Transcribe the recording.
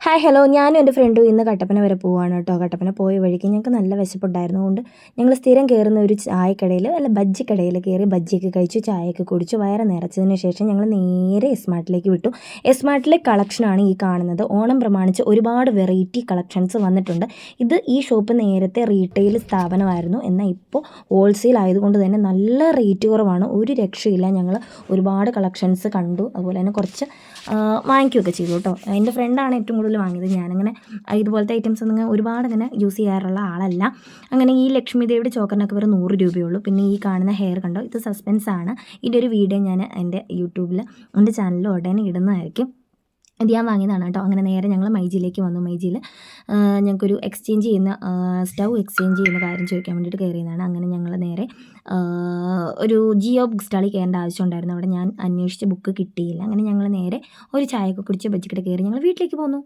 Hi hello, ഞാനും എൻ്റെ ഫ്രണ്ടും ഇന്ന് കട്ടപ്പന വരെ പോവുകയാണ് കേട്ടോ. കട്ടപ്പന പോയ വഴിക്ക് ഞങ്ങൾക്ക് നല്ല വിശപ്പുണ്ടായിരുന്നതുകൊണ്ട് ഞങ്ങൾ സ്ഥിരം കയറുന്ന ഒരു ചായക്കടയിൽ അല്ല ബജ്ജിക്കടയിൽ കയറി ബജ്ജിയൊക്കെ കഴിച്ചു, ചായയൊക്കെ കുടിച്ചു, വയറ് നിറച്ചതിന് ശേഷം ഞങ്ങൾ നേരെ എസ് മാർട്ടിലേക്ക് വിട്ടു. എസ് മാർട്ടിലെ കളക്ഷനാണ് ഈ കാണുന്നത്. ഓണം പ്രമാണിച്ച് ഒരുപാട് വെറൈറ്റി കളക്ഷൻസ് വന്നിട്ടുണ്ട്. ഈ ഷോപ്പ് നേരത്തെ റീറ്റെയിൽ സ്ഥാപനമായിരുന്നു, എന്നാൽ ഇപ്പോൾ ഹോൾസെയിൽ ആയതുകൊണ്ട് തന്നെ നല്ല റേറ്റ് കുറവാണ്, ഒരു രക്ഷയില്ല. ഞങ്ങൾ ഒരുപാട് കളക്ഷൻസ് കണ്ടു, അതുപോലെ തന്നെ കുറച്ച് വാങ്ങിക്കുകയൊക്കെ ചെയ്തു കേട്ടോ. എൻ്റെ ഫ്രണ്ടാണ് ഏറ്റവും കൂടുതൽ വാങ്ങിയത്. ഞാനങ്ങനെ ഇതുപോലത്തെ ഐറ്റംസ് ഒന്നും ഒരുപാട് അങ്ങനെ യൂസ് ചെയ്യാറുള്ള ആളല്ല. അങ്ങനെ ഈ ലക്ഷ്മി ദേവിയുടെ ചോക്കറിനൊക്കെ വെറും 100 രൂപയുള്ളൂ. പിന്നെ ഈ കാണുന്ന ഹെയർ കണ്ടോ, ഇത് സസ്പെൻസാണ്. ഇതിൻ്റെ ഒരു വീഡിയോ ഞാൻ എൻ്റെ യൂട്യൂബിൽ എൻ്റെ ചാനലിൽ ഉടനെ ഇടുന്നതായിരിക്കും. ഇത് ഞാൻ വാങ്ങിയതാണ് കേട്ടോ. അങ്ങനെ നേരെ ഞങ്ങൾ മൈജിയിലേക്ക് വന്നു. മൈജിയിൽ ഞങ്ങൾക്കൊരു സ്റ്റൗ എക്സ്ചേഞ്ച് ചെയ്യുന്ന കാര്യം ചോദിക്കാൻ വേണ്ടിയിട്ട് കയറിയതാണ്. അങ്ങനെ ഞങ്ങൾ നേരെ ഒരു ജിയോ ബുക്ക് സ്റ്റാളിൽ കയറേണ്ട ആവശ്യമുണ്ടായിരുന്നു. അവിടെ ഞാൻ അന്വേഷിച്ച ബുക്ക് കിട്ടിയില്ല. അങ്ങനെ ഞങ്ങൾ നേരെ ഒരു ചായയൊക്കെ കുടിച്ച് ബജ്ജിക്കട കയറി ഞങ്ങൾ വീട്ടിലേക്ക് പോന്നു.